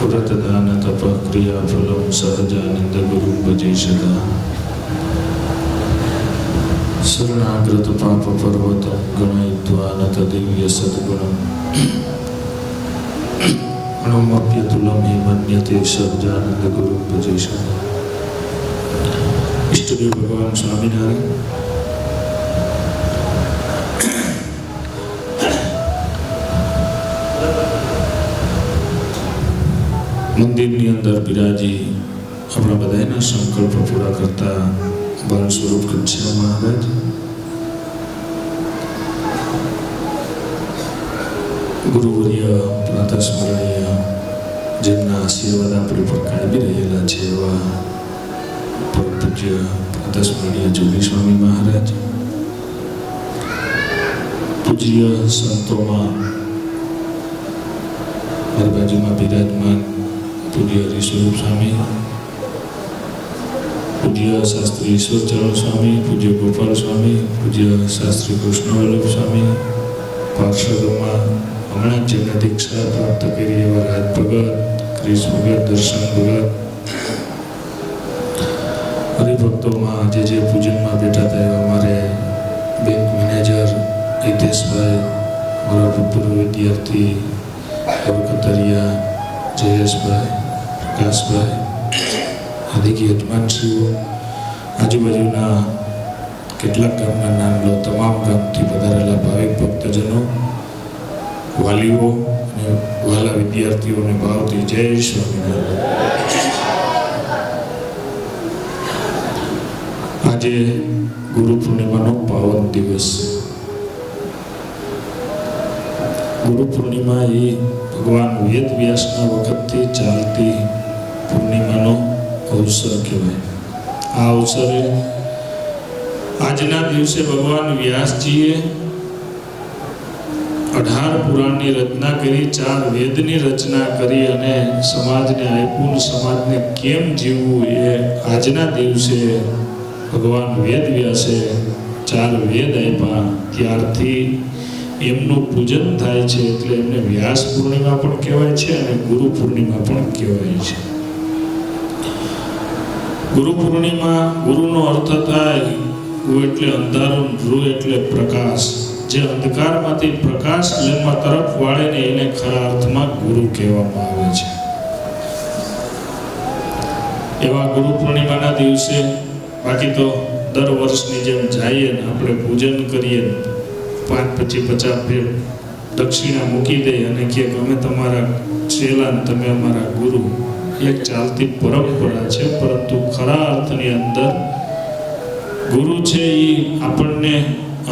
व्रतदान तप क्रियाफलं सहजानंद गुरु भजे सदा शरणागत पाप पर्वत गणयित्वा नत दिव्य सद्गुणम् अणुमप्यतुलं हि मन्यते सहजानंद गुरु भजे सदा। इष्टदेव भगवान स्वामिनारायण મંદિરની અંદર બિરાજી આપણા બધાના સંકલ્પ પૂરા કરતા બાલ સ્વરૂપ ઘનશ્યામ મહારાજ ગુરુવર્ય પ્રાતસ્મરણીય જેમના આશીર્વાદ આપણી પર કાયમી રહેલા છે એવા પરમ પૂજ્ય પ્રાતસ્મરણીય જોગી સ્વામી મહારાજ, પૂજ્ય સંતોમાં મારી બાજુમાં બિરાજમાન પૂજ્ય હરિસ્વરૂપ સ્વામી, પૂજ્ય શાસ્ત્રી ઈશ્વરચરણ સ્વામી, પૂજ્ય ગોપાલ સ્વામી, પૂજ્ય શાસ્ત્રી કૃષ્ણવલ્લભ સ્વામી, પાર્ષદોમાં હમણાં જ જેમને દીક્ષા પ્રાપ્ત કરી એવા રાજ ભગત, ક્રિશ ભગત, દર્શન ભગત, હરિભક્તોમાં જે પૂજનમાં બેઠા હતા એવા અમારે બેંક મેનેજર હિતેશભાઈ, મારા ભૂતપૂર્વ વિદ્યાર્થી કતરિયા જયેશભાઈ, પ્રકાશભાઈ, આદિક યજમાનશ્રીઓ, આજુબાજુના કેટલાક ગામના નામ લો, તમામ ગામથી પધારેલા ભાવિક ભક્તજનો, વાલીઓ અને વાલા વિદ્યાર્થીઓને ભાવથી જય સ્વામિનારાયણ। આજે ગુરુ પૂર્ણિમાનો પાવન દિવસ। ગુરુ પૂર્ણિમા એ ભગવાન વેદ વ્યાસના વખતથી ચાલતી પૂર્ણિમાનો અવસર કહેવાય। આ અવસરે આજના દિવસે ભગવાન વ્યાસજીએ 18 પુરાણની રચના કરી, 4 વેદની રચના કરી અને સમાજને આપ્યું। સમાજને કેમ જીવવું એ આજના દિવસે ભગવાન વેદ વ્યાસે 4 વેદ આપ્યા, ત્યારથી એમનું પૂજન થાય છે, એટલે એમને વ્યાસ પૂર્ણિમા પણ કહેવાય છે અને ગુરુ પૂર્ણિમા પણ કહેવાય છે। ગુરુ પૂર્ણિમા, ગુરુનો અર્થ થાય ગુ એટલે અંધારું, ઋ એટલે પ્રકાશ। જે અંધકારમાંથી પ્રકાશ લેવા તરફ વાળે ને એને ખરા અર્થમાં ગુરુ કહેવામાં આવે છે। એવા ગુરુ પૂર્ણિમાના દિવસે બાકી તો દર વર્ષની જેમ જઈએ ને આપણે પૂજન કરીએ, 5-50 ફેર દક્ષિણા મૂકી દે અને કહે કે અમે તમારા ચેલા ને તમે અમારા ગુરુ, એક ચાલતી પરંપરા છે। પરંતુ ખરા અર્થની અંદર ગુરુ છે એ આપણને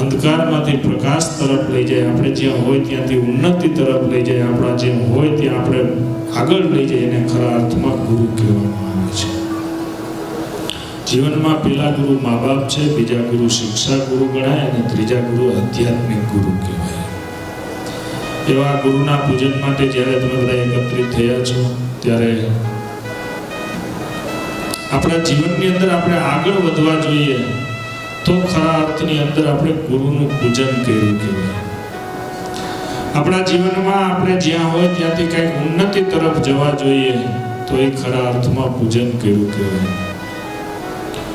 અંધકારમાંથી પ્રકાશ તરફ લઈ જાય, આપણે જ્યાં હોય ત્યાંથી ઉન્નતિ તરફ લઈ જાય, આપણા જ્યાં હોય ત્યાં આપણે આગળ લઈ જાય, એને ખરા અર્થમાં ગુરુ કહેવામાં આવે છે। જીવનમાં પહેલા ગુરુ મા બાપ છે, બીજા ગુરુ શિક્ષા ગુરુ ગણાય અને ત્રીજા ગુરુ આધ્યાત્મિક ગુરુ કહેવાય। એવા ગુરુના પૂજન માટે જ્યારે તમે બધા એકત્રિત થયા છો ત્યારે આપણા જીવનની અંદર આપણે આગળ વધવા જોઈએ તો ખરા અર્થની અંદર આપણે ગુરુનું પૂજન કર્યું કહેવાય। આપણા જીવનમાં આપણે જ્યાં હોય ત્યાંથી કંઈક ઉન્નતિ તરફ જવા જોઈએ તો એ ખરા અર્થમાં પૂજન કર્યું કહેવાય।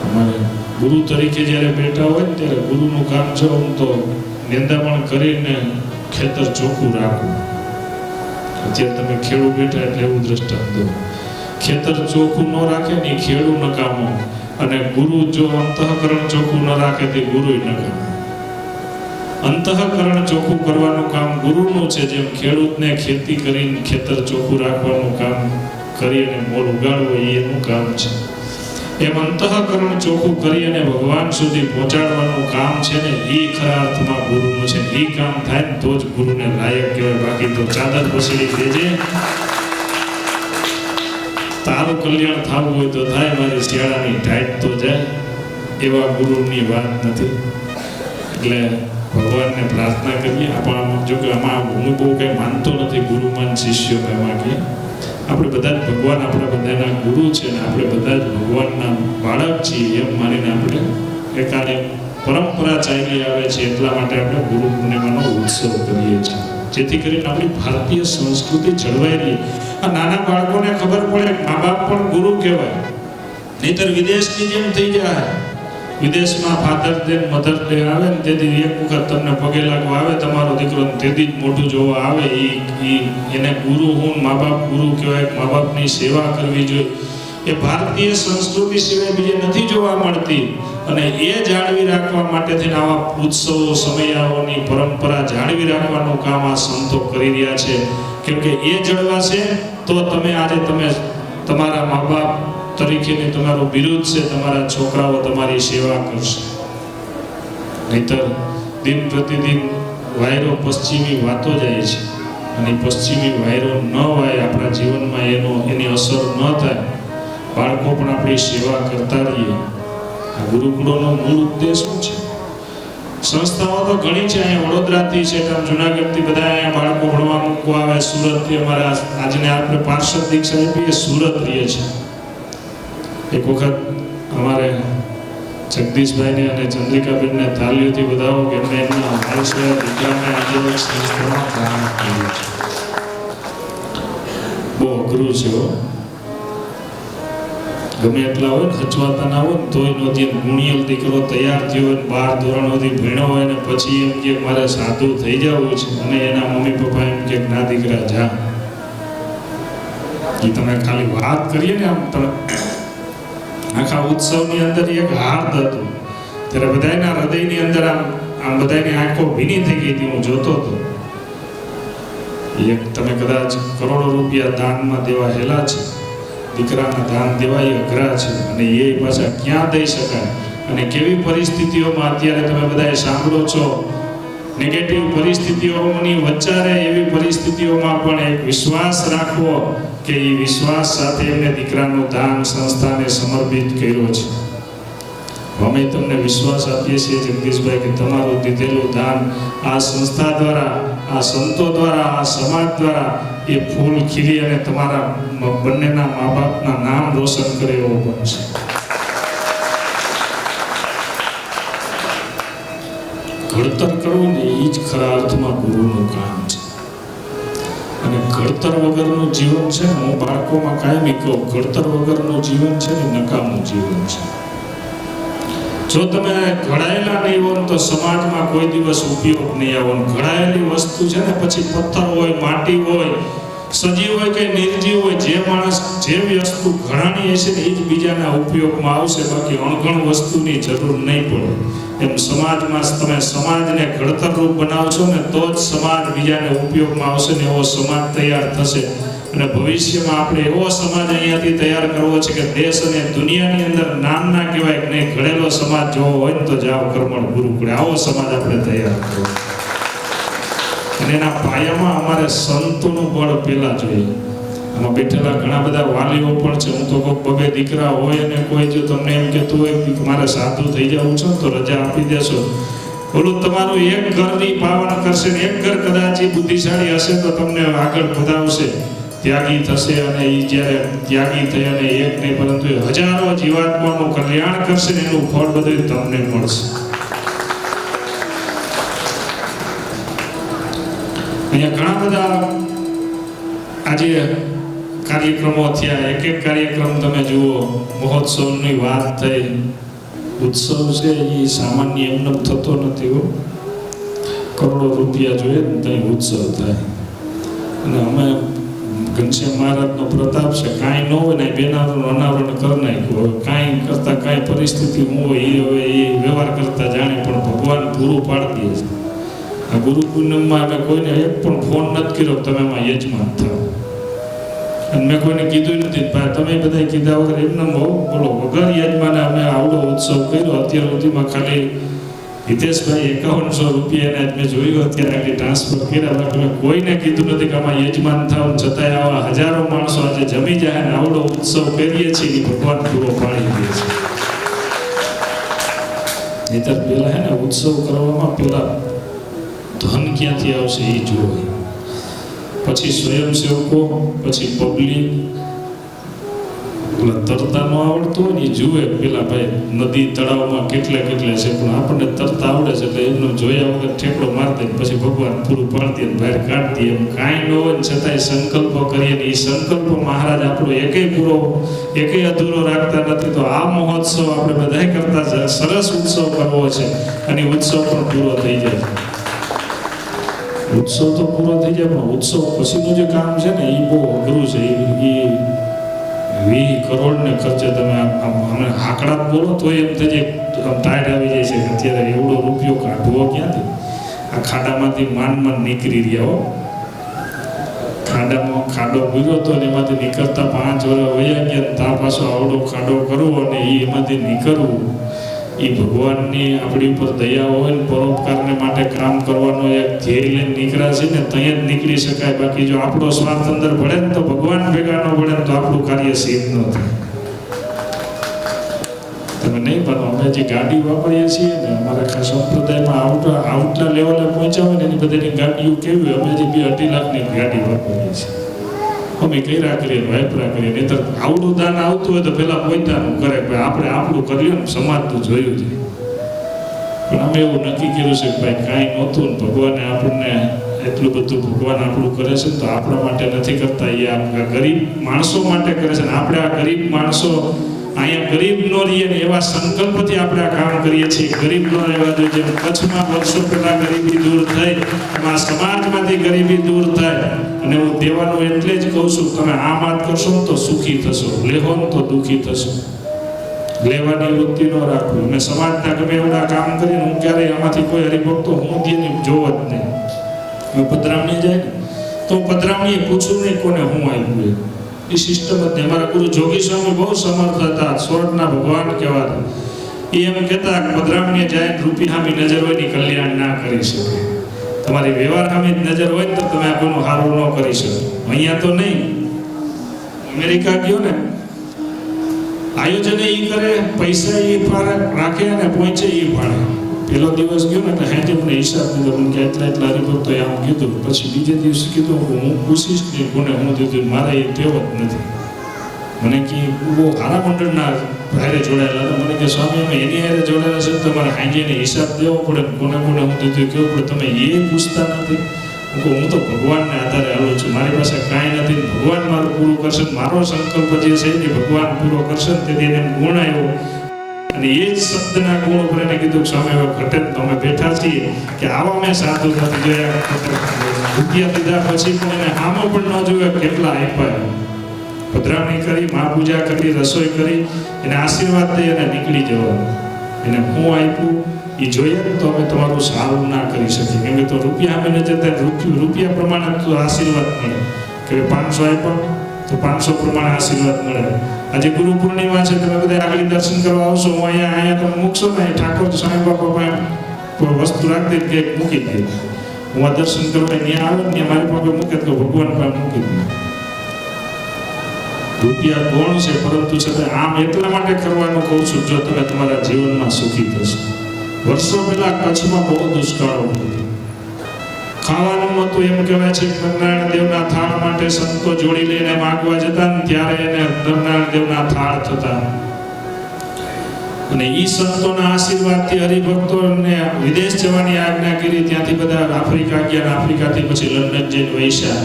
અમારે ગુરુ તરીકે જ્યારે બેઠા હોય ને ત્યારે ગુરુનું કામ છે આમ તો નિંદામણ કરીને ખેતર ચોખ્ખું રાખવું। અત્યારે તમે ખેડૂ બેઠા એટલે એવું દ્રષ્ટાંત દો, ખેતર ચોખ્ખું ન રાખે ને ખેડૂ નકામો, અને ગુરુ જો અંતઃકરણ ચોખ્ખું ન રાખે તે ગુરુ નકામો। અંતઃકરણ ચોખ્ખું કરવાનું કામ ગુરુનું છે। જેમ ખેડૂતને ખેતી કરીને ખેતર ચોખ્ખું રાખવાનું કામ કરી અને મોલ ઉગાડવું એનું કામ છે, એમ અંતઃકરણ ચોખ્ખું કરી અને ભગવાન સુધી પહોંચાડવાનું કામ છે ને એ ખરા અર્થમાં ગુરુનું છે। એ કામ થાય ને તો જ ગુરુને લાયક કહેવાય। બાકી તો ચાદર પસડી દેજે, તારું કલ્યાણ થવું હોય તો થાય, મારી શિયાળાની ટાઈટ તો જાય, એવા ગુરુની વાત નથી। એટલે ભગવાનને પ્રાર્થના કરીએ। આપણે જો કે આમાં હું બહુ કંઈ માનતો નથી ગુરુમાન શિષ્યો એમાં કે આપણે બધા જ ભગવાન આપણા બધાના ગુરુ છે ને આપણે બધા જ ભગવાનના બાળક છીએ એમ માનીને આપણે એકાને પરંપરા ચાલી આવે છે, એટલા માટે આપણે ગુરુ પૂર્ણિમાનો ઉત્સવ કરીએ છીએ। જેથી કરીને આપણી ભારતીય સંસ્કૃતિ જળવાઈ રહી. આ નાના બાળકોને ખબર પડે મા બાપ પણ ગુરુ કહેવાય, નહીતર વિદેશની જેમ થઈ જાય. વિદેશમાં ફાધર ડે મધર ડે આવે ને તેથી એક વખત તમને પગે લાગવા આવે તમારો દીકરો, તેથી જ મોઢું જોવા આવે. એને ગુરુ હું મા બાપ ગુરુ કહેવાય, મા બાપની સેવા કરવી જોઈએ. એ ભારતીય સંસ્કૃતિ સિવાય બીજે નથી જોવા મળતી. અને એ જાળવી રાખવા માટે થઈને આવા ઉત્સવો સમયાઓની પરંપરા જાળવી રાખવાનું કામ આ સંતો કરી રહ્યા છે. કેમ કે એ જળવાશે તો તમે આજે તમે તમારા મા બાપ તરીકેની તમારું બિરુદ છે, તમારા છોકરાઓ તમારી સેવા કરશે. નહીતર દિન પ્રતિદિન વાયરો પશ્ચિમી વાતો જાય છે, અને પશ્ચિમી વાયરો ન વાય આપણા જીવનમાં એની અસર ન થાય, બાળકો પણ આપણી સેવા કરતા રહીએ. આ ગુરુકુળોનો મૂળ ઉદ્દેશ શું છે? સંસ્થાઓ તો ઘણી છે, અહીંયા વડોદરાથી છે, જુનાગઢથી બધા અહીંયા બાળકો ભણવા મૂકવા આવે. સુરતથી અમારા આજને આપણે પાર્ષદ દીક્ષા આપી એ સુરત રહીએ છે. એક વખત અમારે જગદીશભાઈને અને ચંદ્રિકાબેનને તાલીઓથી બધાઓ કે એમને એમના માણસો દીકરાને આજે સંસ્થામાં કામ કર્યું છે. બહુ અઘરું છે. ગમે એટલા હોય ને હચવાતા ના હોય ને તોય નહોતી. ગુણિયલ દીકરો તૈયાર થયો હોય, 12 ધોરણ સુધી ભણ્યો હોય ને પછી એમ કે મારે સાધુ થઈ જવું છે, અને એના મમ્મી પપ્પા એમ કે ના દીકરા જા. એ તમે ખાલી વાત કરીએ ને, આમ તમે આખા ઉત્સવની અંદર એક હાર્દ હતું ત્યારે બધાના હૃદયની અંદર આમ બધાની આંખો ભીની થઈ ગઈ હતી. હું જોતો હતો. એક તમે કદાચ કરોડો રૂપિયા દાનમાં દેવા હેલા છે. દીકરાના દાન દેવા એ અઘરા છે, અને એ પાછા ક્યાં દઈ શકાય, અને કેવી પરિસ્થિતિઓમાં અત્યારે તમે બધાએ સાંભળો છો. નેગેટિવ પરિસ્થિતિઓની વચ્ચે એવી પરિસ્થિતિઓમાં પણ એક વિશ્વાસ રાખવો કે એ વિશ્વાસ સાથે એમને દીકરાનું દાન સંસ્થાને સમર્પિત કર્યો છે. અમે તમને વિશ્વાસ આપીએ છીએ જગદીશભાઈ કે તમારું દીધેલું દાન આ સંસ્થા દ્વારા, આ સંતો દ્વારા, આ સમાજ દ્વારા એ ફૂલ ખીલી અને તમારા બંનેના મા બાપના નામ રોશન કરે એવો બનશે. ઘડતર કરવું ને એ જ ખરા અર્થમાં ગુરુનું કામ છે. અને ઘડતર વગરનું જીવન છે ને, હું બાળકોમાં કાયમી કહું, ઘડતર વગરનું જીવન છે ને નકામું જીવન છે. જો તમે ઘડાયેલા નહીં હો તો સમાજમાં કોઈ દિવસ ઉપયોગ નહીં આવો. ઘડાયેલી વસ્તુ છે ને પછી પથ્થર હોય, માટી હોય, સજીવ હોય કે નિર્જીવ હોય, જે માણસ જે વસ્તુ ઘડાણી હશે ને એ જ બીજાના ઉપયોગમાં આવશે. બાકી અણઘણ વસ્તુની જરૂર નહીં પડે. એમ સમાજમાં તમે સમાજને ઘડતરરૂપ બનાવશો ને તો જ સમાજ બીજાને ઉપયોગમાં આવશે ને એવો સમાજ તૈયાર થશે. અને ભવિષ્યમાં આપણે એવો સમાજ અહીંયાથી તૈયાર કરવો છે કે દેશ અને દુનિયાની અંદર નામ ના કહેવાય કે નહીં, ઘડેલો સમાજ જોવો હોય ને તો જાઓ કર્મણ ગુરુકુળે. આવો સમાજ આપણે તૈયાર કરવો. અને એના પાયામાં અમારે સંતોનું બળ પહેલા જોઈએ. આમાં બેઠેલા ઘણા બધા વાલીઓ પણ છે. હું તો કોઈ બબે દીકરા હોય અને કોઈ જો તમને એમ કહેતું હોય કે મારે સાધુ થઈ જવું છે તો રજા આપી દેશો. ઓલું તમારું એક ઘરની પાવન કરશે ને એક ઘર કદાચ એ બુદ્ધિશાળી હશે તો તમને આગળ વધાવશે, ત્યાગી થશે. અને એ જ્યારે ત્યાગી થઈ અને એક નહીં પરંતુ હજારો જીવાત્માનું કલ્યાણ કરશે ને એનું ફળ બધું તમને મળશે. અહીંયા ઘણા બધા આજે કાર્યક્રમો થયા. એક એક કાર્યક્રમ તમે જુઓ, મહોત્સવની વાત થઈ. ઉત્સવ છે એ સામાન્ય એમને થતો નથી. કરોડો રૂપિયા જોઈએ ને ત્યાં ઉત્સવ થાય. અને અમે ઘનશ્યામ મહારાજનો પ્રતાપ છે, કાંઈ ન હોય ને બેનારું અનાવરણ કરી નાખ્યું. હવે કાંઈ કરતા કાંઈ પરિસ્થિતિ હું હોય એ હવે એ વ્યવહાર કરતા જાણે, પણ ભગવાન પૂરું પાડી દે છે. આ ગુરુ પૂનમમાં અમે કોઈને એક પણ ફોન નથી કર્યો તમે એમાં યજમાન થાવ. અને મેં કોઈને કીધું નથી ભાઈ તમે બધા કીધા વગર એમને બહુ બોલો વગર યજમાને અમે આવડો ઉત્સવ કર્યો. અત્યાર સુધીમાં ખાલી હિતેશભાઈ 5100 રૂપિયા મેં જોયું અત્યારે આગળ ટ્રાન્સફર કર્યા. મેં કોઈને કીધું નથી કે આમાં યજમાન થાવ. છતાંય આવા હજારો માણસો આજે જમી જાય ને આવડો ઉત્સવ કરીએ છીએ એ ભગવાન પૂરો પાડી દે છે. નહીતર પેલા હે ને ઉત્સવ કરવામાં પેલા ધન ક્યાંથી આવશે એ જોવે, પછી સ્વયંસેવકો, પછી પબ્લિક. પેલા તરતા ન આવડતું હોય ને એ જુએ પેલા ભાઈ નદી તળાવમાં કેટલા છે, પણ આપણને તરતા આવડે છે એટલે એમનો જોયા વગર ઠેકડો મારતા પછી ભગવાન પૂરું પાડતી બહાર કાઢતી. એમ કાંઈ ન હોય ને છતાંય સંકલ્પ કરીએ ને એ સંકલ્પ મહારાજ આપણો એકેય અધૂરો રાખતા નથી. તો આ મહોત્સવ આપણે બધાય કરતા છે, સરસ ઉત્સવ કરવો છે અને ઉત્સવ પણ પૂરો થઈ જાય. ઉત્સવ તો પૂરો થઈ જાય પણ ઉત્સવ પછીનું જે કામ છે ને એ બહુ અઘરું છે. એ 20 કરોડ ને ખર્ચે તમે અમે આંકડા બોલો તો એમ થઈ જાય, ટાઈટ આવી જાય છે કે અત્યારે એવડો રૂપિયો કાઢવો ક્યાંથી? આ ખાડામાંથી માંડ નીકળી રહ્યા હો. ખાડામાં ખાડો પૂર્યો હતો ને એમાંથી નીકળતા 5 વર્ષ વયા ગયા, ત્યાં પાછો આવડો ખાડો કરવો અને એમાંથી નીકળવું એ ભગવાનની આપણી ઉપર દયા હોય ને પરોપકારને માટે કામ કરવાનો એક ધ્યેય લઈને નીકળ્યા છે ને ત્યાં જ નીકળી શકાય. બાકી જો આપણો સ્વાર્થ અંદર ભળે ને તો ભગવાન ભેગા ન ભળે ને તો આપણું કાર્ય સિદ્ધ ન થાય. તમે નહીં પણ અમે જે ગાડી વાપરીએ છીએ ને અમારા ખાસ સંપ્રદાયમાં આઉટલા લેવલે પહોંચ્યા હોય ને એની બધાની ગાડીઓ કેવી હોય, અમે જે 2-2.5 લાખની ગાડી વાપરીએ છીએ. અમે કર્યા કરીએ વાપરા કરીએ, નહીં તો આવડું દાન આવતું હોય તો પેલા પોતાનું કરે, આપણે આપણું કર્યું ને સમાજનું જોયું છે. પણ અમે એવું નક્કી કર્યું છે કે ભાઈ કાંઈ નહોતું ને ભગવાને આપણને એટલું બધું ભગવાન આપણું કરે છે તો આપણા માટે નથી કરતા, એ આપણા ગરીબ માણસો માટે કરે છે. ને આપણે આ ગરીબ માણસો અહીંયા ગરીબ ન રહીએ ને એવા સંકલ્પથી આપણે આ કામ કરીએ છીએ. ગરીબ ન રહેવા જોઈએ. જેમ કચ્છમાં વર્ષો પહેલા ગરીબી દૂર થઈ, એમાં સમાજમાંથી ગરીબી દૂર થાય. અને હું દેવાનું એટલે જ કહું છું, તમે આ વાત કરશો ને તો સુખી થશો, લેહો ને તો દુઃખી થશો. લેવાની વૃત્તિ ન રાખવી. મેં સમાજના ગમે એવડા કામ કરીને હું ક્યારેય આમાંથી કોઈ હરિભક્તો હું તેની જોવો જ નહીં. હું પધરામણી જાય ને તો પધરામણી પૂછું નહીં કોને હું આવ્યું. એ સિસ્ટમ જ નહીં. અમારા ગુરુ જોગી સ્વામી બહુ સમર્થ હતા, સ્વર્ગના ભગવાન કહેવાતા. એ એમ કહેતા પધરામણીએ જાય રૂપી સામી નજર હોય ને કલ્યાણ ના કરી શકે. તમારી વ્યવહાર સામી નજર હોય ને તો તમે કોઈનું સારું ન કરી શકો. અહીંયા તો નહીં. અમેરિકા ગયો ને આયોજન એ કરે, પૈસા એ રાખે અને પહોંચે એ ભાડે. પેલો દિવસ ગયો ને એટલે હેઠે હિસાબ દીધો, મને કે એટલા હરિભક્તોએ આમ કીધું. પછી બીજે દિવસે કીધું હું પૂછીશ નહીં કોને હું દીધું, મારે એ ટેવ જ નથી. મને કે બહુ સારા મંડળના હારે જોડાયેલા હતા. મને કે સ્વામી અમે એની હારે જોડાયેલા છે તમારે હાંજેને હિસાબ દેવો પડે, કોને હું દીધું કેવું પડે, તમે એ પૂછતા નથી. હું તો ભગવાનને આધારે આવું છું, મારી પાસે કાંઈ નથી, ભગવાન મારું પૂરું કરશે. મારો સંકલ્પ જે છે એ ભગવાન પૂરો કરશે. તેથી એને ગુણ આવ્યો અને એ જ શબ્દના ગુણ ઉપર એને કીધું સ્વામી હવે ઘટે તો અમે બેઠા છીએ કે આવા મેં સાધુ નથી જોયા. રૂપિયા દીધા પછી પણ એને આમો પણ ન જોયો કેટલા આપ્યા. પધરામણી કરી, મહાપૂજા કરી, રસોઈ કરી, એને આશીર્વાદ દઈ અને નીકળી જવાનું. એને હું આપ્યું એ જોઈએ તો અમે તમારું સારું ના કરી શકીએ. કેમ કે તો રૂપિયા અમે જતા રૂપિયા પ્રમાણે તો આશીર્વાદ મળે. કે 500 આપ્યા તો 500 પ્રમાણે આશીર્વાદ મળે. આજે ગુરુ પૂર્ણિમા છે, તમે બધા આગળ દર્શન કરવા આવશો, હું અહીંયા તમે મૂકશો ને ઠાકોર સ્વામી બાપા વસ્તુ રાખી દે કે મૂકી દે. હું આ દર્શન કરવા ત્યાં આવે ને મારી પાસે મૂકે તો ભગવાન પાસે મૂકી દે. રૂપિયા ગૌણ છે, પરંતુ છતાં આમ એટલા માટે કરવાનું કહું છું જો તમે તમારા જીવનમાં સુખી થશો. વર્ષો પહેલા કચ્છમાં બહુ દુષ્કાળો હતો. ખાવાનું નહોતું. એમ કહેવાય છે કે નરનારાયણ દેવના થાળ માટે સંતો જોડી લઈને માગવા જતા ને ત્યારે એને નરનારાયણ દેવના થાળ થતા. અને એ સંતોના આશીર્વાદથી હરિભક્તોને વિદેશ જવાની આજ્ઞા કરી. ત્યાંથી બધા આફ્રિકા ગયા, આફ્રિકાથી પછી લંડન જઈને વૈસા.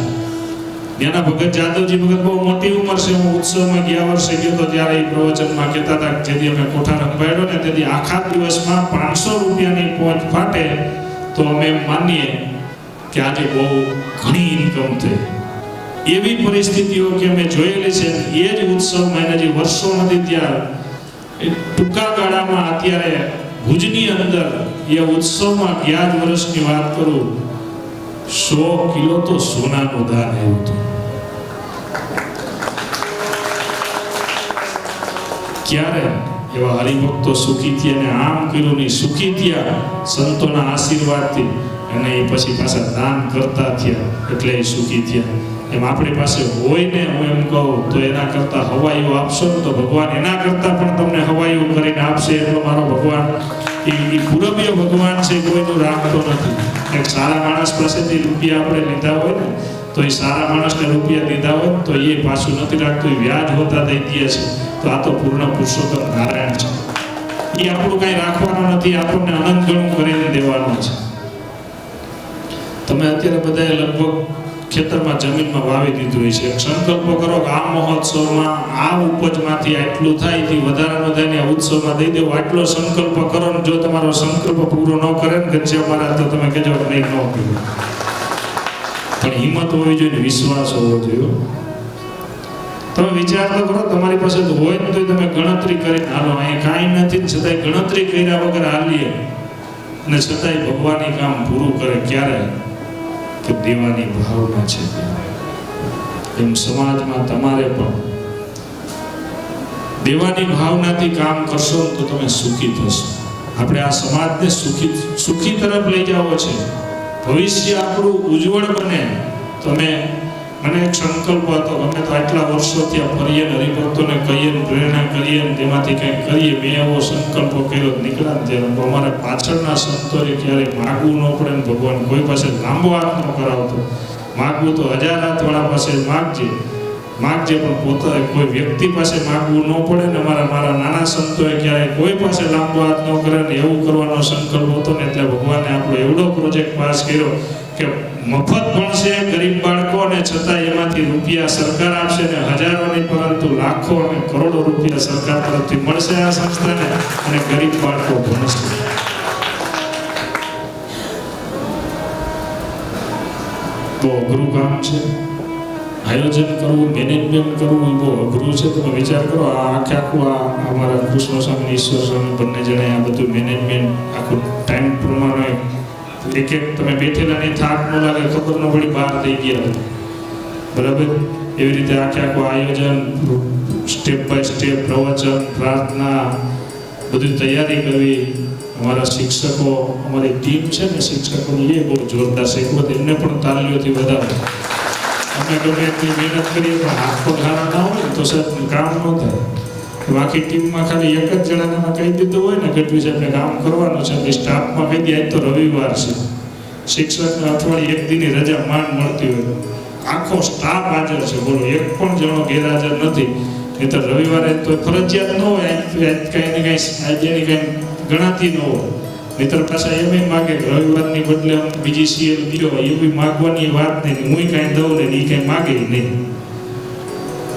ત્યાંના ભગત જાદવજી ભગત બહુ મોટી ઉંમર છે. હું ઉત્સવમાં ગયા વર્ષે ગયો તો ત્યારે એ પ્રવચનમાં કહેતા હતા કે જેથી અમે કોઠા રંભાડ્યો ને તેથી આખા દિવસમાં 500 રૂપિયાની પહોંચ ફાટે તો અમે માનીએ કે આજે બહુ ઘણી ઇન્કમ થઈ. એવી પરિસ્થિતિઓ કે અમે જોયેલી છે. એ જ ઉત્સવમાં એને જે વર્ષો નથી ત્યાં ટૂંકા ગાળામાં અત્યારે ભુજની અંદર એ ઉત્સવમાં ગયા જ વર્ષની વાત કરું 100 કિલો તો સોનાનું દાન આવ્યું હતું. ક્યારે એવા હરિભક્તો સુખી થયા અને આમ કર્યું નહીં સુખી થયા સંતોના આશીર્વાદથી. અને એ પછી પાછા દાન કરતા થયા એટલે એ સુખી થયા. એમ આપણી પાસે હોય ને હું એમ કહું તો એના કરતાં હવાયું આપશો ને તો ભગવાન એના કરતાં પણ તમને હવાયું કરીને આપશે. એટલો મારો ભગવાન એ પૂરબીય ભગવાન છે, કોઈનું રાખતો નથી. એક સારા માણસ પાસેથી રૂપિયા આપણે લીધા હોય ને, તો એ સારા માણસને રૂપિયા દીધા હોય તો એ પાછું નથી રાખતું, એ વ્યાજ હોતા દઈ દે છે. તો આ તો પૂર્ણ પુરુષોત્તમ નારાયણ છે. એ આપણું કાંઈ રાખવાનું નથી, આપણને અનંત ગણું કરીને દેવાનું છે. તમે અત્યારે બધાએ લગભગ ખેતરમાં જમીનમાં વાવી દીધું હોય છે. સંકલ્પ કરો કે આ મહોત્સવમાં આ ઉપજમાંથી આટલું થાય થી વધારાનું થાય ને આ ઉત્સવમાં દઈ દેવું. આટલો સંકલ્પ કરો ને જો તમારો સંકલ્પ પૂરો ન કરે ને કે અમારા તો તમે કહેજો નહીં ન કર્યું. પણ હિંમત હોવી જોઈએ, વિશ્વાસ હોવો જોઈએ. તમે વિચાર તો કરો, તમારી પાસે તો હોય ને તો તમે ગણતરી કરીને હાલો. અહીંયા કાંઈ નથી છતાંય ગણતરી કર્યા વગર હાલીએ અને છતાંય ભગવાનની કામ પૂરું કરે. ક્યારે? કે દેવાની ભાવના છે. એમ સમાજમાં તમારે પણ દેવાની ભાવનાથી કામ કરશો તો તમે સુખી થશો. આપણે આ સમાજને સુખી તરફ લઈ જાવો છે. ભવિષ્ય આપણું ઉજ્જવળ બને. તમે મને એક સંકલ્પ હતો, અમે તો આટલા વર્ષોથી આ ફરીએ હરિભક્તોને કહીએ પ્રેરણા કરીએ તેમાંથી કંઈક કરીએ. મેં એવો સંકલ્પ કર્યો નીકળ્યા ત્યારે અમારે પાછળના સંતોએ ક્યારેય માગવું ન પડે ને ભગવાન કોઈ પાસે લાંબો હાથ ન કરાવતો. માગવું તો 1000 હાથવાળા પાસે માગજે પણ પોતા કોઈ વ્યક્તિ પાસે માગવું ન પડે ને. મારા નાના સંતોએ ક્યારેય કોઈ પાસે લાંબો હાથ ન કરે ને એવું કરવાનો સંકલ્પ હતો ને. એટલે ભગવાને આપણો એવડો પ્રોજેક્ટ પાસ કર્યો કે મફત ભણશે ગરીબ બાળકો ને, છતાં એમાંથી રૂપિયા સરકાર આપશે ને હજારો નહીં પરંતુ લાખો અને કરોડો રૂપિયા સરકાર તરફથી મળશે આ સંસ્થાને અને ગરીબ બાળકો ભણશે. બહુ અઘરું કામ છે. આયોજન કરવું, મેનેજમેન્ટ કરવું એ બહુ અઘરું છે. તમે વિચાર કરો, આ આખું અમારા કૃષ્ણ સ્વામી, ઈશ્વર સ્વામી બંને જણાએ આ બધું મેનેજમેન્ટ આખું ટાઈમ પ્રમાણે એક તમે બેઠેલા ની થાક ન લાગે, ખબર ન પડી બહાર થઈ ગયા. બરાબર? એવી રીતે આખું આયોજન, સ્ટેપ બાય સ્ટેપ પ્રવચન, પ્રાર્થના, બધી તૈયારી કરવી. અમારા શિક્ષકો, અમારી ટીમ છે ને શિક્ષકોની, એ બહુ જોરદાર છે. એમને પણ તાલીઓથી વધારે. અમે ગમે એટલી મહેનત કરીએ પણ હાથ પગ સારા ના હોય તો સાહેબ કામ ન થાય. બાકી ટીમમાં ખાલી એક જ જણાને કહી દીધું હોય ને ગઢવી સાહેબને કામ કરવાનું છે, એટલે સ્ટાફમાં કહી દે આજ તો રવિવાર છે, શિક્ષકને અઠવાડિયે એક દિનની રજા માંડ મળતી હોય, આખો સ્ટાફ હાજર છે. બોલો, એક પણ જણો ગેરહાજર નથી. નહીં તો રવિવારે તો ફરજિયાત ન હોય, કંઈ ને કંઈ આજની કંઈ ગણાતી ન હોય. નહીતર પાછા એમ માગે કે રવિવારની બદલે બીજી સીએલ દીધો, એવી માગવાની વાત નહીં. હું કાંઈ દઉં ને એ કાંઈ માગે નહીં.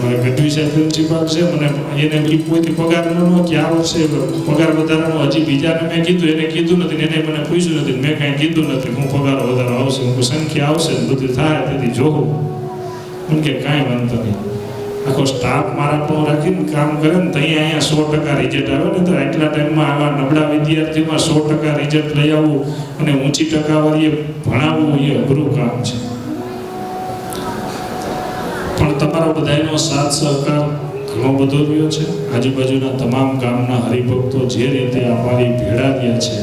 ગઢવી સાહેબ પ્રિન્સિપાલ છે, મને એને કોઈથી પગાર ન કે આ વર્ષે પગાર વધારાનો હજી બીજાને મેં કીધું, એને કીધું નથી, એને મને પૂછ્યું નથી, મેં કાંઈ કીધું નથી. હું પગાર વધારો આવશે, હું સંખ્યા આવશે ને બધું થાય તેથી જોવું. એમ કે કાંઈ વાંધો નહીં. આખો સ્ટાફ મારા પણ રાખીને કામ કરે ને તો અહીંયા 100% રિઝલ્ટ આવે ને. તો આટલા ટાઈમમાં આવા નબળા વિદ્યાર્થીમાં 100% રિઝલ્ટ લઈ આવવું અને ઊંચી ટકાવારીએ ભણાવવું એ અઘરું કામ છે. પણ તમારો બધાનો સાથ સહકાર ઘણો બધો રહ્યો છે. આજુબાજુના તમામ ગામના હરિભક્તો જે રીતે અમારી ભેળા રહ્યા છે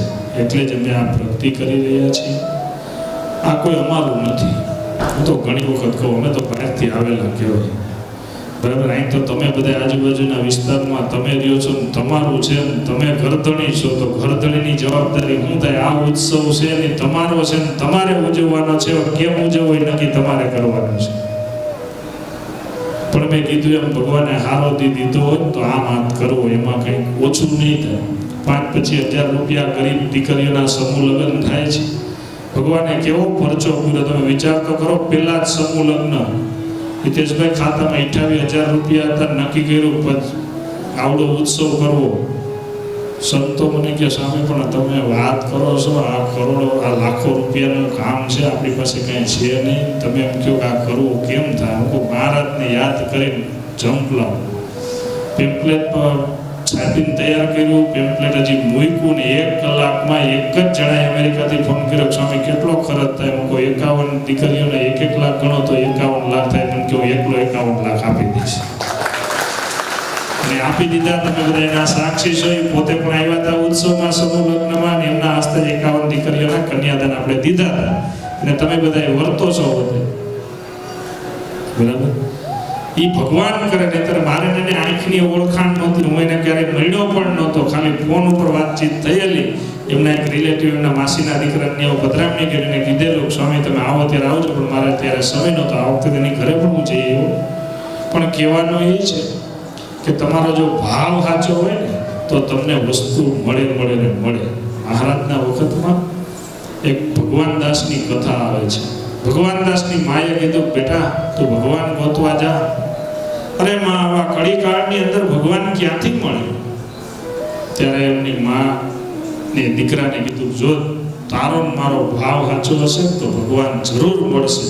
એટલે જ અમે આ પ્રગતિ કરી રહ્યા છીએ. આ કોઈ અમારું નથી. હું તો ઘણી વખત કહું, અમે તો બહારથી આવેલા કહેવાય. બરાબર? અહીં તો તમે બધા આજુબાજુના વિસ્તારમાં તમે રહ્યો છો, તમારું છે, તમે ઘરધણી છો, તો ઘરધણીની જવાબદારી શું થાય? આ ઉત્સવ છે ને તમારો છે ને તમારે ઉજવવાનો છે. કેમ ઉજવવો એ નક્કી તમારે કરવાનું છે. પણ મેં કીધું એમ ભગવાને હારો દીધો હોય તો આમ હાથ કરવો, એમાં કંઈક ઓછું નહીં થાય. 5-25 હજાર રૂપિયા ગરીબ દીકરીઓના સમૂહ લગ્ન થાય છે. ભગવાને કેવો ખર્ચો પૂરો તમે વિચાર તો કરો. પહેલા જ સમૂહ લગ્ન હિતેશભાઈ ખાતામાં 28,000 રૂપિયા હતા, નક્કી કર્યું આવડો ઉત્સવ કરવો. સંતો મને કે સામે પણ તમે વાત કરો છો, આ કરોડો આ લાખો રૂપિયાનું કામ છે, આપણી પાસે કંઈ છે નહીં, તમે એમ કહો કે આ કરવું કેમ થાય? હું મહારાજને યાદ કરીને જંપ લાવું. પેમ્પલેટ પર છાપીને તૈયાર કર્યું, પેમ્પલેટ હજી મૂક્યું ને 1 કલાકમાં એક જ જણાએ અમેરિકાથી ફોન કર્યો, સ્વામી કેટલો ખર્ચ થાય? હું કહું 51 દીકરીઓને 1-1 લાખ ગણો તો 51 લાખ થાય. મને કહું એકલો 51 લાખ આપી દઈશ. આપી દીધા. તમે બધા એના સાક્ષી છો. પોતે પણ આવ્યા હતા ઉત્સવમાં, સમૂહ લગ્નમાં, એમના હસ્તે 51 દીકરીઓના કન્યાદાન આપણે દીધા હતા. અને તમે બધા વર્તો છો બધે. બરાબર? એ ભગવાન કરે. નહીતર મારે એને આંખની ઓળખાણ નહોતી, હું એને ક્યારેય મળ્યો પણ નહોતો, ખાલી ફોન ઉપર વાતચીત થયેલી. એમના એક રિલેટિવ એમના માસીના દીકરાને એવું પધરામણી કરીને કીધેલું, સ્વામી તમે આવો ત્યારે આવજો, પણ મારે ત્યારે સમય નહોતો, આ વખતે એની ઘરે પણ હું જઈએ એવું. પણ કહેવાનું એ છે કે તમારો જો ભાવ સાચો હોય ને તો તમને વસ્તુ મળે ને મળે. મહારાજના વખતમાં એક ભગવાન દાસની કથા આવે છે. ભગવાન દાસની માએ કીધું, બેટા તું ભગવાન ગોતવા જા. અરે માં, આવા કળી કાળની અંદર ભગવાન ક્યાંથી મળે? ત્યારે એમની માં ને દીકરાને કીધું, જો તારો મારો ભાવ સાચો હશે તો ભગવાન જરૂર મળશે.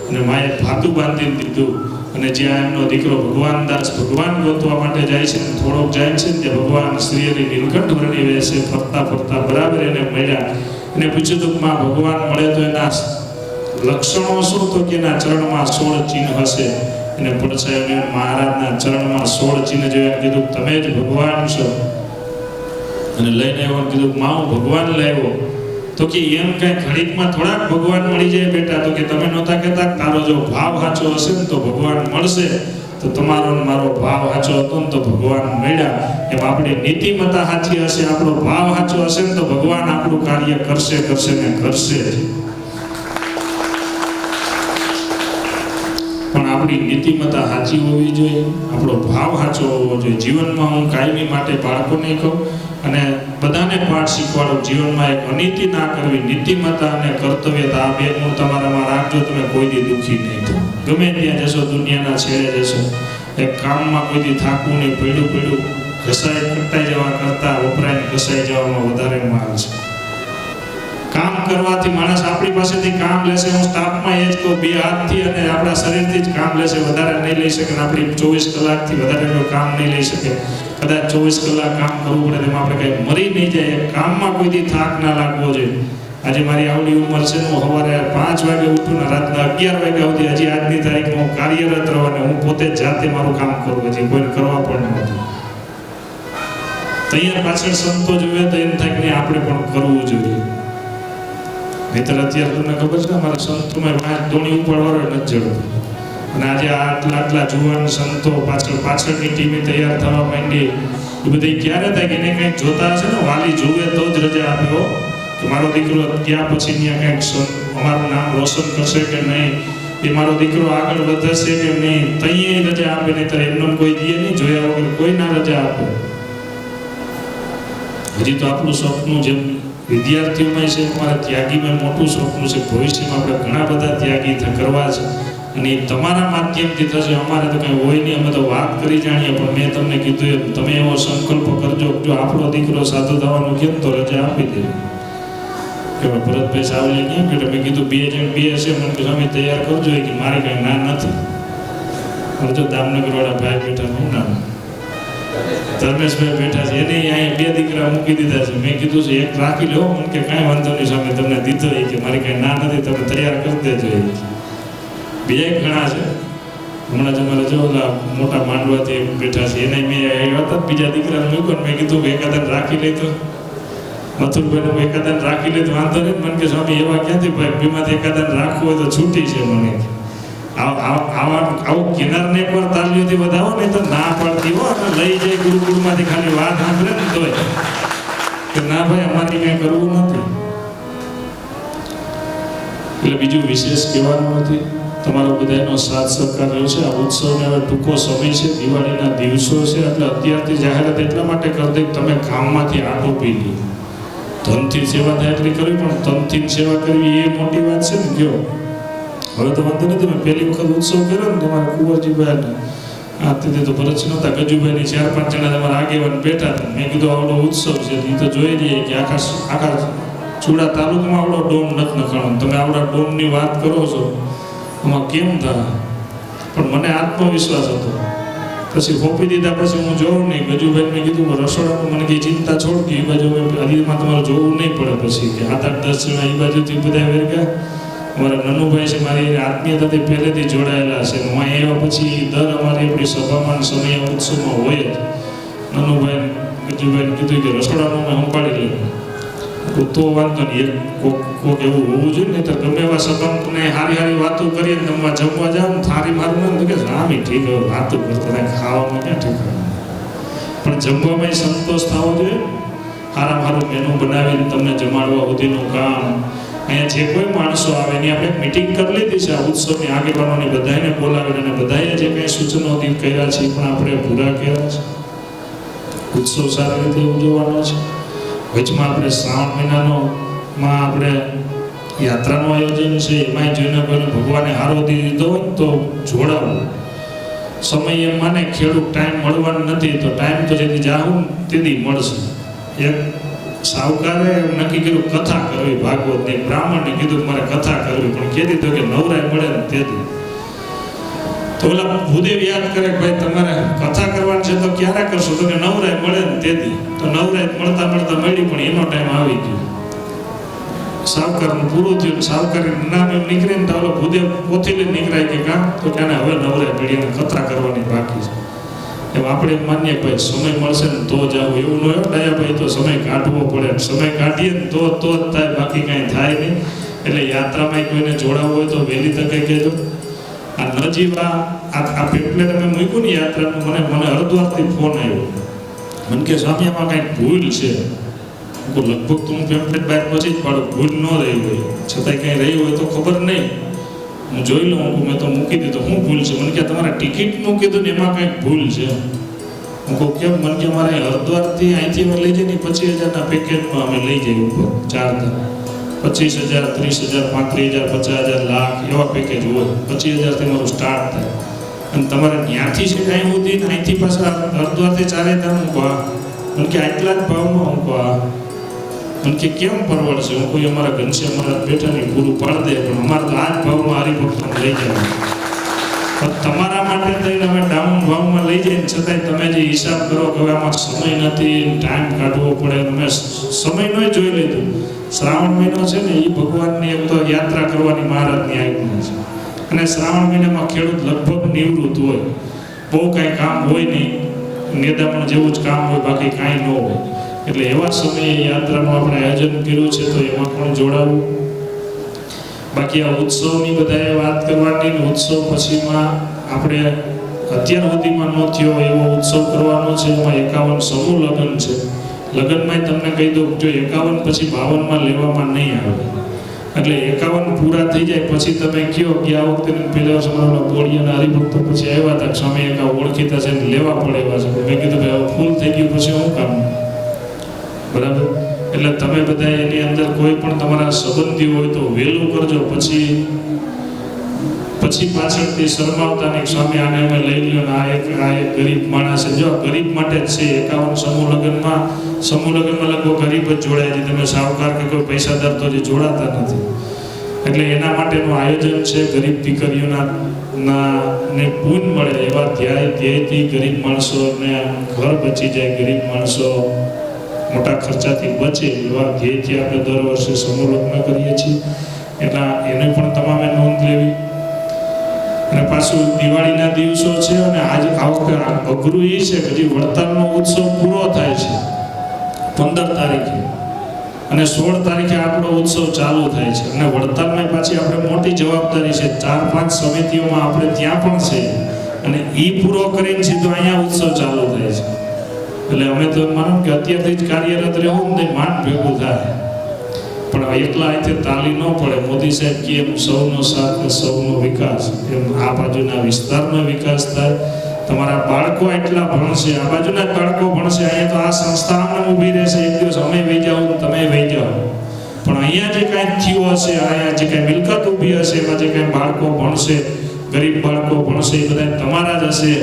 અને માએ ભાતું બાંધી દીધું. અને જ્યાં એમનો દીકરો ભગવાન દાસ ભગવાન ગોતવા માટે જાય છે, થોડોક જાય છે ને ભગવાન શ્રીહરિ નીલકંઠ વર્ણી વેશે ફરતા ફરતા બરાબર એને મળ્યા. એને પૂછ્યું તું, માં ભગવાન મળે તો એના લક્ષણો શું? તો કે એના ચરણમાં 16 ચિહ્ન હશે. એને પડછાયું મહારાજના ચરણમાં 16 ચિહ્ન જોયા. કીધું તમે જ ભગવાન છો. અને લઈને આવ્યો, કીધું માં હું ભગવાન લાવ્યો. તો કે એમ કઈ ઘડીકમાં થોડાક ભગવાન મળી જાય બેટા. તો કે તમે નહોતા કહેતા તારો જો ભાવ સાચો હશે ને તો ભગવાન મળશે. તો તમારો મારો ભાવ સાચો હતો ને તો ભગવાન મળ્યા. એમ આપણી નીતિમત્તા સાચી હશે, આપણો ભાવ સાચો હશે ને તો ભગવાન આપણું કાર્ય કરશે ને કરશે. પણ આપણી નીતિમત્તા સાચી હોવી જોઈએ, આપણો ભાવ સાચો હોવો જોઈએ. જીવનમાં હું કાયમી માટે બાળકોને કહું અને બધાને પાઠ શીખવાડું, જીવનમાં એક અનીતિ ના કરવી, નીતિમત્તા અને કર્તવ્યતા આ બે ગુણ તમારામાં રાખજો. તમે કોઈ દી દુઃખી નહીં થાવ. ગમે ત્યાં જશો, દુનિયાના છેડે જશો, એક કામમાં કોઈ દી થાકવું નહીં. પડ્યું ઘસાઈ કટાઈ જવા કરતાં વપરાઈને ઘસાઈ જવામાં વધારે માલ છે. કામ કરવાથી માણસ આપણી પાસેથી કામ લેશે. હું સ્ટાફમાં એ જ કહું, 2 હાથથી અને આપણા શરીરથી જ કામ લેશે, વધારે નહીં લઈ શકે. આપણી 24 કલાકથી વધારે કામ નહીં લઈ શકે. કદાચ 24 કલાક કામ કરવું પડે, તેમાં આપણે કંઈ મરી નહીં જાય. કામમાં કોઈ દી થાક ના લાગવો જોઈએ. આજે મારી આવડી ઉંમર છે, હું સવારે 5 વાગે ઉઠું ને રાતના 11 વાગ્યા સુધી હજી આજની તારીખમાં હું કાર્યરત રહેવાને હું પોતે જાતે મારું કામ કરું, હજી કોઈને કરવા પણ નથી. તૈયાર પાછળ સંતો જોઈએ તો એમ થાય કે આપણે પણ કરવું જોઈએ. નહીતર અત્યારે તમને ખબર છે ને, અમારા સંતોમાં દોણી ઉપાડવાનો નથી જડતો. અને આજે આટલા જુવાન સંતો પાછળની ટીમે તૈયાર થવા માંડી. એ બધી ક્યારે થાય કે એને કંઈક જોતા હશે ને, વાલી જોવે તો જ રજા આપ્યો કે મારો દીકરો ગયા પછી ત્યાં કંઈક અમારું નામ રોશન કરશે કે નહીં, એ મારો દીકરો આગળ વધશે કે નહીં. તઈએ રજા આપે, નહીં ત્યારે એમનો કોઈ દે નહીં, જોયા વગર કોઈ ના રજા આપે. હજી તો આપણું સપનું જેમ વિદ્યાર્થીઓમાં છે, અમારા ત્યાગીમાં મોટું સપનું છે. ભવિષ્યમાં આપણે ઘણા બધા ત્યાગી કરવા છે અને તમારા માધ્યમથી થશે. અમારે તો કંઈ હોય નહીં, અમે તો વાત કરી જાણીએ. પણ મેં તમને કીધું એમ તમે એવો સંકલ્પ કરજો, જો આપણો દીકરો સાધુ થવાનું કેમ તો રજા આપી દે. કે ભરતભાઈ સાવલી કેમ કે મેં કીધું 2 જણ 2 હશે, મને કે તમે તૈયાર કરજો કે મારી કંઈ ના નથી. હવે જો દામનગરવાળા ભાઈ બેઠા, હું નામ ધર્મેશભાઈ બેઠા છે, એને અહીંયા 2 દીકરા મૂકી દીધા છે. મેં કીધું છે એક રાખી લો. મને કે કાંઈ વાંધો નહીં સામે તમને દીધો કે મારી કંઈ ના નથી, તમે તૈયાર કરી દેજો. બીજા ઘણા છે. હમણાં તમારે જો મોટા માંડવાથી બેઠા છે, એને મેં આવ્યા હતા બીજા દીકરાને મૂક્યો. મેં કીધું એકાદન રાખી લેતો, મથુરભાઈનું એકાદન રાખી લેતો વાંધો નહીં. મને કે સ્વામી એવા ક્યાંથી ભાઈ, બીમાંથી એકાદન રાખવું હોય તો છૂટી છે. મને આવું કિનારને એકવાર તાલીઓથી વધાવો નહીં તો ના પડતી હો. લઈ જાય ગુરુકુળમાંથી ખાલી વાત સાંભળે ને તોય કે ના ભાઈ અમારે કંઈ કરવું નથી. એટલે બીજું વિશેષ કહેવાનું નથી. તમારો બધાનો સાથ સહકાર રહ્યો છે. આ ઉત્સવને હવે ટૂંકો સમય છે, દિવાળીના દિવસો છે, એટલે અત્યારથી જાહેરાત એટલા માટે કરી દઈ તમે કામમાંથી આટો પી લી. ધનથી સેવા થાય એટલી કરવી, પણ તનથી સેવા કરવી એ મોટી વાત છે ને. કયો હવે તો વાંધો નથી. મેં પહેલી વખત ઉત્સવ કર્યો ને તમારા કુંવરજીભાઈ આ તેથી તો ભરત નહોતા, ગજુભાઈની 4-5 જણા તમારા આગેવાન બેઠા હતા. મેં કીધું આવડો ઉત્સવ છે એ તો જોઈ લઈએ કે આખા ચૂડા તાલુકામાં આવડો ડોમ નથી નખાણો. તમે આવડા ડોમની વાત કરો છો, આમાં કેમ થાય? પણ મને આત્મવિશ્વાસ હતો. પછી હોપી દીધા પછી હું જોઉં નહીં. ગજુભાઈ મેં કીધું રસોડામાં મને કંઈ ચિંતા છોડતી, એ બાજુ અલીમાં તમારે જોવું નહીં પડે. પછી કે 7-8-10 જણા એ બાજુથી બધા વેર ગયા. અમારા નનુભાઈ છે, મારી આત્મીયતાથી પહેલેથી જોડાયેલા છે. હું આવ્યા પછી દર અમારી આપણી સભામાં સમય ઉત્સવમાં હોય જ. નનુભાઈ ગજુભાઈને કીધું કે રસોડાનું મેં સંભાળી લઉં તો વાંધો નહીં. કોક એવું હોવું જોઈએ ને. તો ગમે એવા સભાને સારી વાતો કરીએ ને તમે જમવા જાઓ ને થારી મારું ને કે રામી ઠીક હવે વાતો કરતા ખાવામાં ક્યાં ઠીક. પણ જમવામાં સંતોષ થવો જોઈએ. સારામાં સારું મેનુ બનાવીને તમને જમાડવા સુધીનું કામ. અહીંયા જે કોઈ માણસો આવે એની આપણે મિટિંગ કરી લીધી છે આ ઉત્સવની આગેવાનોની, બધાને બોલાવીને અને બધાએ જે કંઈ સૂચનો કર્યા છે પણ આપણે પૂરા કર્યા છે. ઉત્સવ સારી રીતે ઉજવવાનો છે. વચમાં આપણે શ્રાવણ મહિનાનો માં આપણે યાત્રાનું આયોજન છે, એમાંય જોઈને કોઈને ભગવાને હારો દીધો હોય તો જોડાવું. સમય એમ માને ખેડૂત ટાઈમ મળવાનો નથી તો ટાઈમ તો જેથી જાઉં તેથી મળશે. એક સાવકારે નક્કી કર્યું કથા કરવી ભાગવતની, બ્રાહ્મણને કીધું મારે કથા કરવી, પણ કહેતી તો કે નવરાય મળે ને તેથી. તો ઓલા ભૂદેવ યાદ કરે કે ભાઈ તમારે કથા કરવાની છે તો ક્યારે કરશો, તો કે નવરાય મળે ને તેથી. તો નવરાય મળતા મળતા મળી પણ એનો ટાઈમ આવી ગયો. સાવકારનું પૂરું થયું, સાવકારી નામ એમ નીકળીને તો ઓલો ભૂદેવ પોથી લઈને નીકળાય કે કામ, તો કે હવે નવરાય પડી અને કથા કરવાની બાકી છે. એમ આપણે માનીએ ભાઈ સમય મળશે ને તો જ આવું, એવું ન હોય ડાયા ભાઈ તો સમય કાઢવો પડે, સમય કાઢીએ ને તો જ થાય, બાકી કાંઈ થાય નહીં. એટલે યાત્રામાં કોઈને જોડાવવું હોય તો વહેલી તકે કહેજો. આ નજીવા આ પેમ્પલેટ અમે મૂક્યું ને યાત્રાનું, મને હરિદ્વારથી ફોન આવ્યો, મને કે સ્વામી આમાં કાંઈક ભૂલ છે. લગભગ તો હું પેમ્પલેટ બહાર પછી જ પાડું, ભૂલ ન રહી હોય, છતાંય કંઈ રહી હોય તો ખબર નહીં, હું જોઈ લઉં. મેં તો મૂકી દીધું, શું ભૂલ છે? મને કે તમારા ટિકિટનું કીધું ને એમાં કંઈક ભૂલ છે. હું કહું કેમ? મને કે મારે હરિદ્વારથી અહીંથી લઈ જઈને 25,000ના પેકેજમાં અમે લઈ જઈએ ઉપર 4 દાડા. 25,000, 30,000, 35,000, 50,000, લાખ એવા પેકેજ હોય. 25,000થી મારું સ્ટાર્ટ થાય અને તમારે ત્યાંથી છે કાંઈ સુધી અહીંથી પાછા હરિદ્વારથી 4 દાડા મૂકવા. મને કે આટલા જ ભાવમાં મૂકવા. મને કે કેમ પરવડશે? હું કોઈ અમારા ઘનશ્યામ મહારાજ બેઠા નહીં, પૂરું પાડ દે, પણ અમારે તો આ જ ભાવમાં હરિભક્તોને લઈ જાય. તમારા માટે થઈને અમે ડાઉન ભાવમાં લઈ જઈએ, છતાંય તમે જે હિસાબ કરો કે હવે આમાં સમય નથી, ટાઈમ કાઢવો પડે, અમે સમયનો જોઈ લીધું. શ્રાવણ મહિનો છે ને એ ભગવાનની એક તો યાત્રા કરવાની મહારાજની આજ્ઞા છે. અને શ્રાવણ મહિનામાં ખેડૂત લગભગ નિવૃત્ત હોય, બહુ કાંઈ કામ હોય નહીં, નેદામણ જેવું જ કામ હોય, બાકી કાંઈ ન હોય. એટલે એવા સમયે યાત્રાનું આપણે આયોજન કર્યું છે, તો એમાં પણ જોડાવું. બાકી આ ઉત્સવની બધાએ વાત કરવાની, ઉત્સવ પછીમાં આપણે અત્યાર સુધીમાં ન થયો એવો ઉત્સવ કરવાનો છે. એમાં 51 સમૂહ લગ્ન છે. લગ્નમાં તમને કહી દઉં, જો 51 પછી 52માં લેવામાં નહીં આવે. એટલે 51 પૂરા થઈ જાય પછી તમે કહો કે આ વખતે પેલા સમયના બોળિયાના હરિભક્તો પછી આવ્યા હતા, સ્વામી એક ઓળખીતા છે લેવા પડે એવા છે. મેં કીધું ભાઈ હવે ફૂલ થઈ ગયું પછી શું કામ? બરાબર. એટલે તમે બધા એની અંદર કોઈ પણ તમારા સંબંધી હોય તો વહેલું કરજો, પછી પાછળથી શરમાવતા નહીં, સ્વામી આને અમે લઈ લ્યો ને આ એક ગરીબ માણસ છે. જો ગરીબ માટે જ છે 51 સમૂહ લગ્નમાં લગભગ ગરીબ જ જોડાય છે. તમે સાવકાર કે કોઈ પૈસાદાર તો જે જોડાતા નથી. એટલે એના માટેનું આયોજન છે. ગરીબ દીકરીઓના ને પૂન મળે એવા ધ્યેયથી ગરીબ માણસોને ઘર બચી જાય, ગરીબ માણસો મોટા ખર્ચાથી બચે એવા ધ્યેયથી આપણે દર વર્ષે સમૂહ લગ્ન કરીએ છીએ. એની પણ તમામે નોંધ લેવી. અને પાછું દિવાળીના દિવસો છે અને આ વખતે અઘરું એ છે કે હજી વડતાલનો ઉત્સવ પૂરો થાય છે 15 તારીખે અને 16 તારીખે આપણો ઉત્સવ ચાલુ થાય છે. અને વડતાલમાં પાછી આપણે મોટી જવાબદારી છે, 4-5 સમિતિઓમાં આપણે ત્યાં પણ છે અને એ પૂરો કરીને સીધો અહીંયા ઉત્સવ ચાલુ થાય છે. એટલે અમે તો માનો કે અત્યારથી જ કાર્યરત રહેવું ને માંડ ભેગું થાય, પણ એટલા અહીંથી તાલી ન પડે. મોદી સાહેબ કે એમ સૌનો સાથ ને સૌનો વિકાસ, એમ આ બાજુના વિસ્તારનો વિકાસ થાય. તમારા બાળકો એટલા ભણશે, આ બાજુના જ બાળકો ભણશે. અહીંયા તો આ સંસ્થા ઊભી રહેશે, એક દિવસ અમે વહી જાઓ તમે વહી જાઓ, પણ અહીંયા જે કાંઈ થયું હશે, અહીંયા જે કાંઈ મિલકત ઊભી હશે, એમાં જે કાંઈ બાળકો ભણશે, ગરીબ બાળકો ભણશે, એ બધા તમારા જ હશે.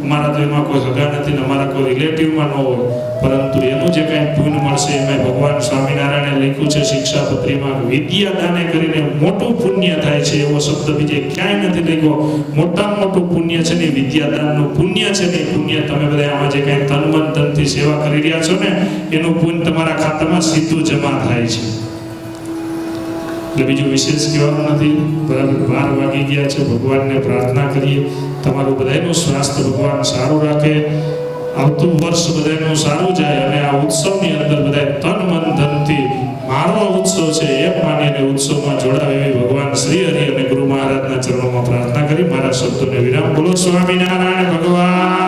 અમારા તો એમાં કોઈ હગા નથી ને અમારા કોઈ રિલેટિવમાં ન હોય, પરંતુ એનું જે કાંઈ પુણ્ય મળશે એમાં ભગવાન સ્વામિનારાયણે લખ્યું છે શિક્ષાપત્રીમાં, વિદ્યા દાને કરીને મોટું પુણ્ય થાય છે. એવો શબ્દ બીજે ક્યાંય નથી લખ્યો. મોટામાં મોટું પુણ્ય છે ને વિદ્યાદાનનું પુણ્ય છે ને. પુણ્ય તમે બધા આમાં જે કાંઈ તન મન ધનથી સેવા કરી રહ્યા છો ને, એનું પુણ્ય તમારા ખાતામાં સીધું જમા થાય છે. એટલે બીજું વિશેષ કહેવાનું નથી. બરાબર 12 વાગી ગયા છે. ભગવાનને પ્રાર્થના કરીએ તમારું બધાનું સ્વાસ્થ્ય ભગવાન સારું રાખે, આવતું વર્ષ બધાનું સારું જાય અને આ ઉત્સવની અંદર બધા તન મન ધનથી મારો ઉત્સવ છે એમ માનીને ઉત્સવમાં જોડાવે એવી ભગવાન શ્રી હરિ અને ગુરુ મહારાજના ચરણોમાં પ્રાર્થના કરી મારા શબ્દોને વિરામ. બોલો સ્વામિનારાયણ ભગવાન.